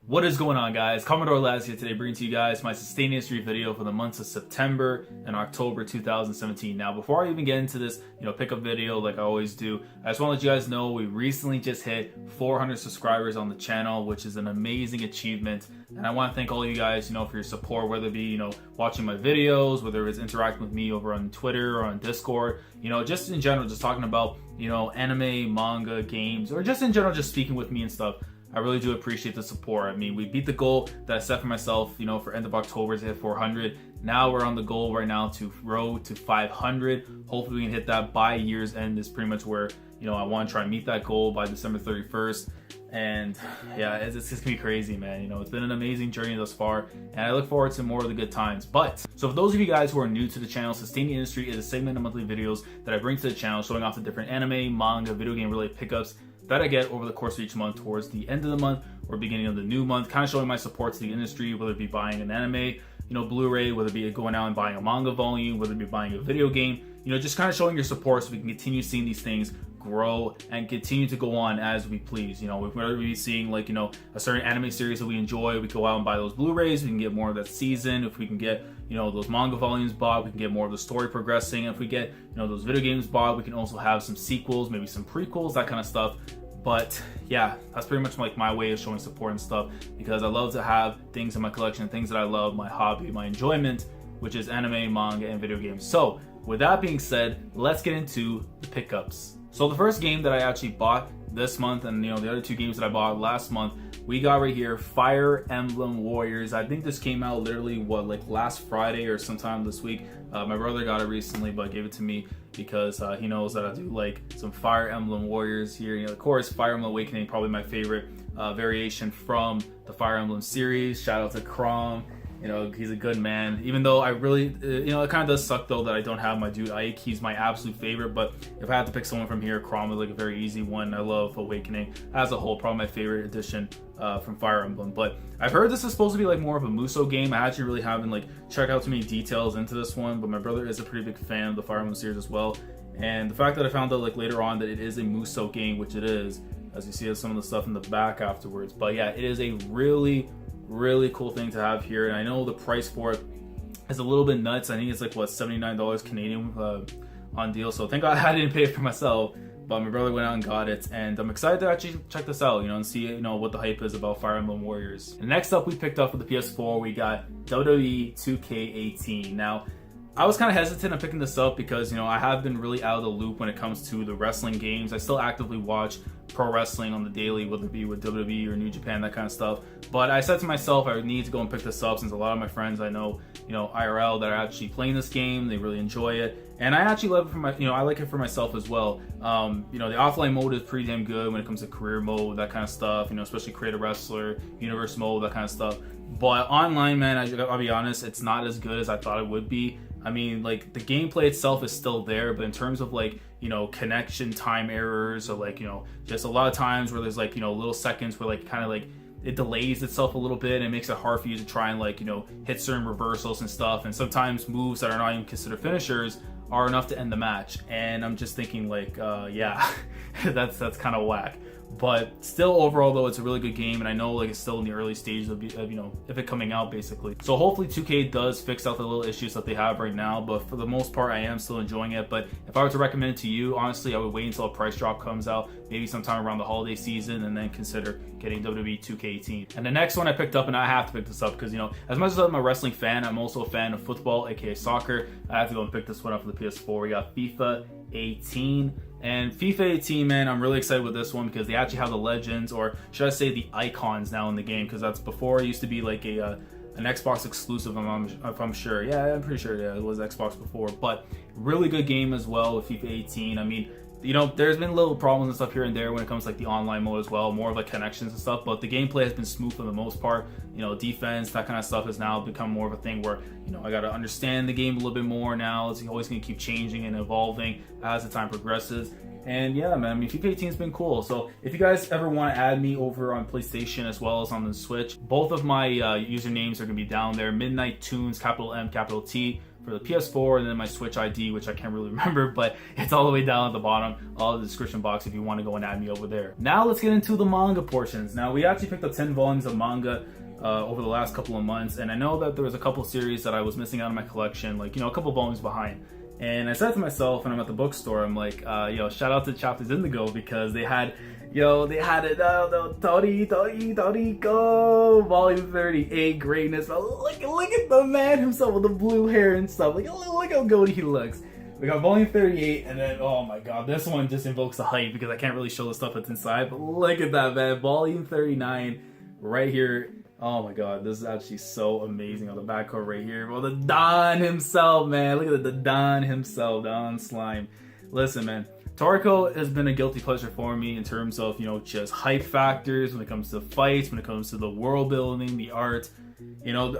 What is going on, guys? Commodore Laz here today, bringing to you guys my sustained history video for the months of September and October 2017. Now, before I even get into this, pickup video like I always do, I just want to let you guys know we recently just hit 400 subscribers on the channel, which is an amazing achievement. And I want to thank all of you guys, for your support, whether it be, watching my videos, whether it's interacting with me over on Twitter or on Discord, just in general, just talking about, anime, manga, games, or just in general, just speaking with me and stuff. I really do appreciate the support. I mean, we beat the goal that I set for myself, for end of October to hit 400. Now we're on the goal right now to grow to 500. Hopefully we can hit that by year's end is pretty much where, I want to try and meet that goal by December 31st. And yeah, it's just gonna be crazy, man. It's been an amazing journey thus far, and I look forward to more of the good times. But, so for those of you guys who are new to the channel, Sustaining Industry is a segment of monthly videos that I bring to the channel showing off the different anime, manga, video game related pickups that I get over the course of each month towards the end of the month or beginning of the new month, kind of showing my support to the industry, whether it be buying an anime, Blu-ray, whether it be going out and buying a manga volume, whether it be buying a video game, just kind of showing your support so we can continue seeing these things grow and continue to go on as we please. If we're be seeing like, a certain anime series that we enjoy, we go out and buy those Blu-rays, we can get more of that season. If we can get, those manga volumes bought, we can get more of the story progressing. If we get, those video games bought, we can also have some sequels, maybe some prequels, that kind of stuff. But yeah, that's pretty much like my way of showing support and stuff, because I love to have things in my collection, things that I love, my hobby, my enjoyment, which is anime, manga, and video games. So with that being said, let's get into the pickups. So the first game that I actually bought this month, and the other two games that I bought last month, we got right here, Fire Emblem Warriors. I think this came out literally like last Friday or sometime this week. My brother got it recently, but gave it to me because he knows that I do like some Fire Emblem Warriors here. Of course, Fire Emblem Awakening, probably my favorite variation from the Fire Emblem series. Shout out to Crom. He's a good man. Even though I really, it kind of does suck though that I don't have my dude Ike. He's my absolute favorite. But if I had to pick someone from here, Crom is like a very easy one. I love Awakening as a whole. Probably my favorite edition from Fire Emblem. But I've heard this is supposed to be like more of a Muso game. I actually really haven't checked out too many details into this one. But my brother is a pretty big fan of the Fire Emblem series as well. And the fact that I found out later on that it is a Muso game, which it is, as you see some of the stuff in the back afterwards. But yeah, it is a really cool thing to have here. And I know the price for it is a little bit nuts. I think it's $79 Canadian on deal. So thank God I didn't pay it for myself, but my brother went out and got it, and I'm excited to actually check this out, and see what the hype is about Fire Emblem Warriors. And next up, we picked up for the PS4, we got WWE 2K18. Now, I was kind of hesitant on picking this up because, I have been really out of the loop when it comes to the wrestling games. I still actively watch pro wrestling on the daily, whether it be with WWE or New Japan, that kind of stuff. But I said to myself, I would need to go and pick this up since a lot of my friends I know, IRL, that are actually playing this game. They really enjoy it. And I actually love it for my, I like it for myself as well. The offline mode is pretty damn good when it comes to career mode, that kind of stuff, especially Create a Wrestler, Universe mode, that kind of stuff. But online, man, I'll be honest, it's not as good as I thought it would be. I mean, the gameplay itself is still there, but in terms of connection time errors, or just a lot of times where there's little seconds where it delays itself a little bit and it makes it hard for you to try and hit certain reversals and stuff. And sometimes moves that are not even considered finishers are enough to end the match. And I'm just thinking yeah, that's kind of whack. But still, overall though, it's a really good game, and I know it's still in the early stages of if it coming out, basically. So hopefully 2K does fix out the little issues that they have right now, but for the most part I am still enjoying it. But if I were to recommend it to you, honestly, I would wait until a price drop comes out, maybe sometime around the holiday season, and then consider getting WWE 2K18. And the next one I picked up, and I have to pick this up because as much as I'm a wrestling fan, I'm also a fan of football, aka soccer. I have to go and pick this one up for the PS4. We got FIFA 18. And FIFA 18, man, I'm really excited with this one because they actually have the legends, or should I say the icons, now in the game, because that's before it used to be an Xbox exclusive, if I'm sure. Yeah, I'm pretty sure, yeah, it was Xbox before. But really good game as well with FIFA 18. I mean, there's been little problems and stuff here and there when it comes to the online mode as well, more of connections and stuff, but the gameplay has been smooth for the most part. Defense, that kind of stuff has now become more of a thing where, I got to understand the game a little bit more now. It's always going to keep changing and evolving as the time progresses. And yeah, man, I mean, FIFA 18 has been cool. So if you guys ever want to add me over on PlayStation as well as on the Switch, both of my usernames are going to be down there. MidnightTunes, capital M, capital T, for the PS4, and then my Switch ID, which I can't really remember, but it's all the way down at the bottom, all the description box if you want to go and add me over there. Now let's get into the manga portions. Now we actually picked up 10 volumes of manga over the last couple of months, and I know that there was a couple series that I was missing out of my collection, like, you know, a couple volumes behind. And I said to myself, when I'm at the bookstore, I'm like, yo, shout out to Chapters Indigo, because they had it, Toriko, volume 38, greatness. Look at the man himself with the blue hair and stuff. Like, look how good he looks. We got volume 38, and then, oh my god, this one just invokes the hype, because I can't really show the stuff that's inside, but look at that, man. Volume 39, right here. Oh my god, this is actually so amazing on the back cover right here. Well, the Don himself, man. Look at the Don himself, Don Slime. Listen, man, Toriko has been a guilty pleasure for me in terms of, you know, just hype factors when it comes to fights, when it comes to the world building, the art. You know,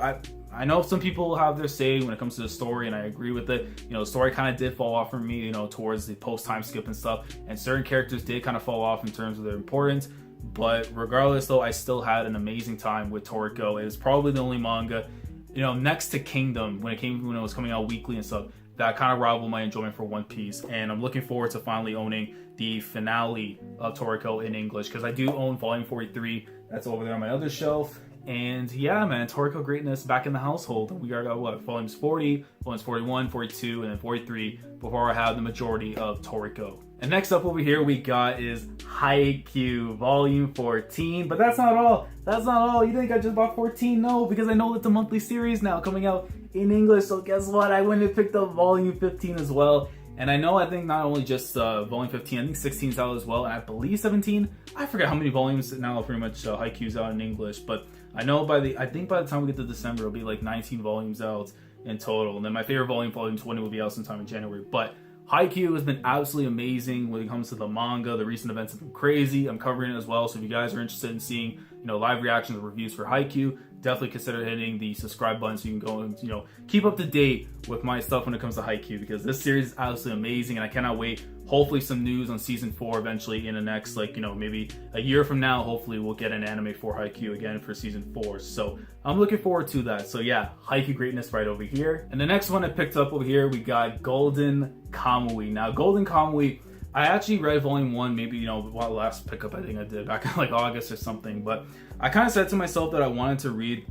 I know some people have their say when it comes to the story, and I agree with it. You know, the story kind of did fall off for me, you know, towards the post-time skip and stuff, and certain characters did kind of fall off in terms of their importance. But regardless, though, I still had an amazing time with Toriko. It was probably the only manga, you know, next to Kingdom, when it was coming out weekly and stuff, that kind of rivaled my enjoyment for One Piece. And I'm looking forward to finally owning the finale of Toriko in English, because I do own volume 43. That's over there on my other shelf. And yeah, man, Toriko greatness back in the household. We got what, volumes 40, volumes 41, 42, and then 43 before I have the majority of Toriko. And next up over here we got is Haikyuu, volume 14. But that's not all. That's not all. You think I just bought 14? No, because I know it's a monthly series now coming out in English. So guess what? I went and picked up volume 15 as well. And I think not only just volume 15, I think 16 is out as well. And I believe 17. I forget how many volumes now pretty much Haikyuu's out in English. But I know I think by the time we get to December, it'll be like 19 volumes out in total. And then my favorite volume 20, will be out sometime in January. But Haikyuu has been absolutely amazing when it comes to the manga. The recent events have been crazy. I'm covering it as well. So if you guys are interested in seeing, you know, live reactions or reviews for Haikyuu, definitely consider hitting the subscribe button so you can go and, you know, keep up to date with my stuff when it comes to Haikyuu, because this series is absolutely amazing and I cannot wait. Hopefully some news on season 4 eventually in the next, like, you know, maybe a year from now. Hopefully we'll get an anime for Haikyuu again for season 4. So I'm looking forward to that. So yeah, Haikyuu greatness right over here. And the next one I picked up over here, we got Golden Kamuy. Now Golden Kamuy, I actually read volume 1, maybe, you know, what last pickup I think I did back in like August or something. But I kind of said to myself that I wanted to read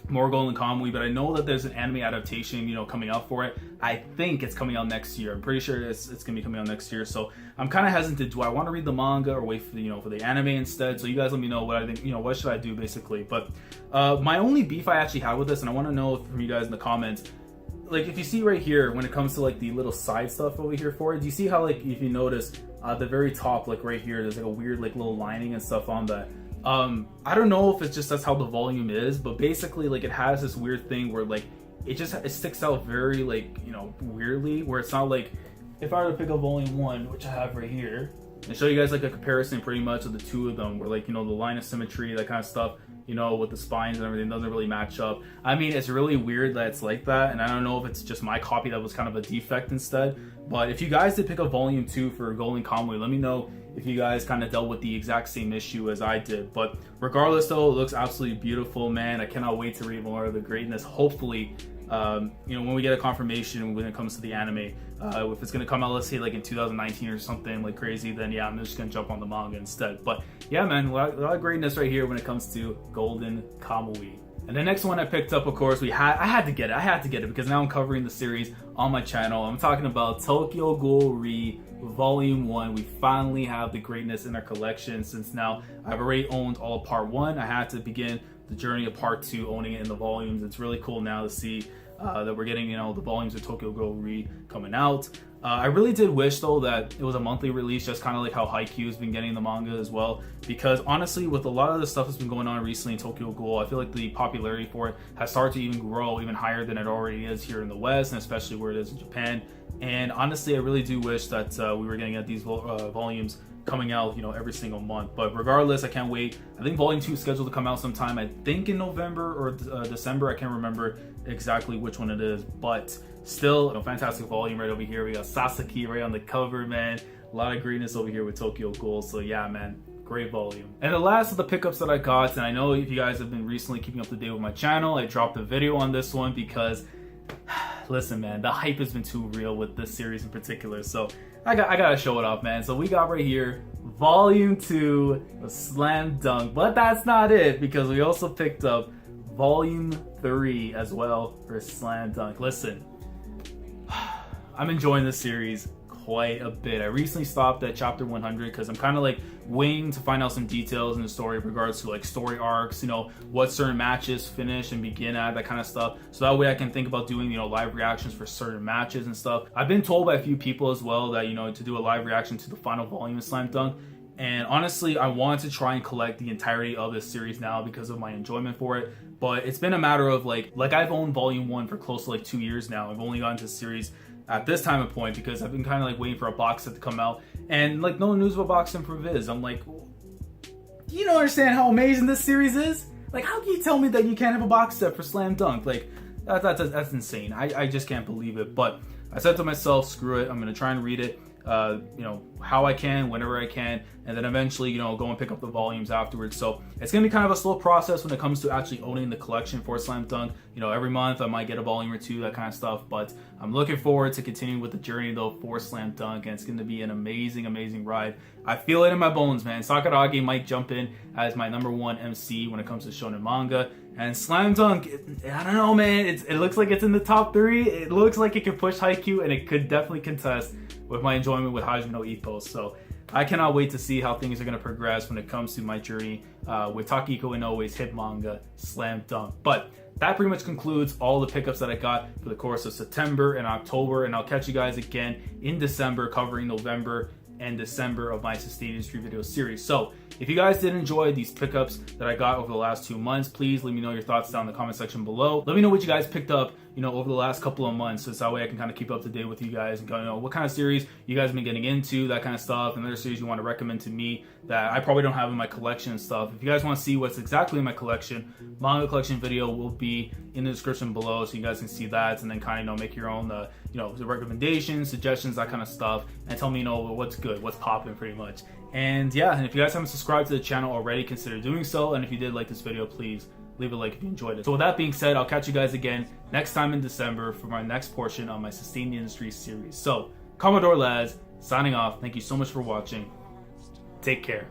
more Golden Kamuy, but I know that there's an anime adaptation, you know, coming out for it. I think it's coming out next year. I'm pretty sure it's gonna be coming out next year. So I'm kind of hesitant. Do I want to read the manga or wait for the, you know, for the anime instead? So you guys let me know what I think. You know, what should I do basically? But my only beef I actually had with this, and I want to know from you guys in the comments, like if you see right here when it comes to like the little side stuff over here for it, do you see how, like, if you notice the very top, like right here, there's like a weird like little lining and stuff on that. I don't know if it's just that's how the volume is, but basically like it has this weird thing where like it sticks out very, like, you know, weirdly, where it's not like, if I were to pick up volume 1, which I have right here, and show you guys like a comparison pretty much of the two of them, where, like, you know, the line of symmetry, that kind of stuff, you know, with the spines and everything doesn't really match up. I mean, it's really weird that it's like that, and I don't know if it's just my copy that was kind of a defect instead. But if you guys did pick up volume 2 for Golden Kamuy, let me know if you guys kind of dealt with the exact same issue as I did. But regardless though, it looks absolutely beautiful, man. I cannot wait to read more of the greatness. Hopefully, you know, when we get a confirmation when it comes to the anime, if it's gonna come out, let's say like in 2019 or something like crazy, then yeah, I'm just gonna jump on the manga instead. But yeah, man, a lot of greatness right here when it comes to Golden Kamuy. And the next one I picked up, of course, I had to get it because now I'm covering the series on my channel. I'm talking about Tokyo Ghoul Re Volume 1. We finally have the greatness in our collection, since now I've already owned all of Part 1. I had to begin the journey of Part 2, owning it in the volumes. It's really cool now to see that we're getting, you know, the volumes of Tokyo Ghoul Re coming out. I really did wish though that it was a monthly release, just kind of like how Haikyuu has been getting the manga as well, because honestly with a lot of the stuff that's been going on recently in Tokyo Ghoul, I feel like the popularity for it has started to even grow even higher than it already is here in the West, and especially where it is in Japan. And honestly, I really do wish that we were getting at these volumes coming out, you know, every single month. But regardless, I can't wait. I think volume 2 is scheduled to come out sometime, I think in November or December. I can't remember exactly which one it is, but still a fantastic volume right over here. We got Sasaki right on the cover, man. A lot of greatness over here with Tokyo Ghoul. So yeah, man, great volume. And the last of the pickups that I got, and I know if you guys have been recently keeping up to date with my channel, I dropped a video on this one because listen, man, the hype has been too real with this series in particular, so I gotta show it off, man. So we got right here Volume 2 of Slam Dunk, but that's not it, because we also picked up Volume 3 as well for Slam Dunk. Listen, I'm enjoying this series quite a bit. I recently stopped at chapter 100 because I'm kind of like waiting to find out some details in the story in regards to like story arcs, you know, what certain matches finish and begin at, that kind of stuff. So that way I can think about doing, you know, live reactions for certain matches and stuff. I've been told by a few people as well that, you know, to do a live reaction to the final volume of Slam Dunk. And honestly, I wanted to try and collect the entirety of this series now because of my enjoyment for it. But it's been a matter of like I've owned volume 1 for close to like 2 years now. I've only gotten to the series at this time of point because I've been kind of like waiting for a box set to come out, and like no news about box set for Viz. I'm like, you don't understand how amazing this series is. Like, how can you tell me that you can't have a box set for Slam Dunk? Like, that's insane. I just can't believe it. But I said to myself, screw it. I'm gonna try and read it, you know, how I can, whenever I can, and then eventually, you know, go and pick up the volumes afterwards. So it's gonna be kind of a slow process when it comes to actually owning the collection for Slam Dunk. You know, every month I might get a volume or two, that kind of stuff. But I'm looking forward to continuing with the journey though for Slam Dunk, and it's gonna be an amazing ride. I feel it in my bones, man. Sakuragi might jump in as my #1 MC when it comes to shonen manga. And Slam Dunk, I don't know, man. It looks like it's in the top 3. It looks like it could push Haikyuu, and it could definitely contest with my enjoyment with Hajime no Ippo. So I cannot wait to see how things are going to progress when it comes to my journey with Takiko Inoue's hit manga, Slam Dunk. But that pretty much concludes all the pickups that I got for the course of September and October. And I'll catch you guys again in December, covering November and December of my Sustained Industry video series. So if you guys did enjoy these pickups that I got over the last 2 months, please let me know your thoughts down in the comment section below. Let me know what you guys picked up, you know, over the last couple of months, so that way I can kind of keep up to date with you guys and go, you know, what kind of series you guys have been getting into, that kind of stuff, and other series you want to recommend to me that I probably don't have in my collection and stuff. If you guys want to see what's exactly in my collection, manga collection video will be in the description below, so you guys can see that, and then kind of, you know, make your own, you know, recommendations, suggestions, that kind of stuff, and tell me, you know, what's good, what's popping, pretty much. And yeah, and if you guys haven't subscribed to the channel already, consider doing so. And if you did like this video, please leave a like if you enjoyed it. So with that being said, I'll catch you guys again next time in December for my next portion of my Sustained Industry series. So Commodore Laz signing off. Thank you so much for watching. Take care.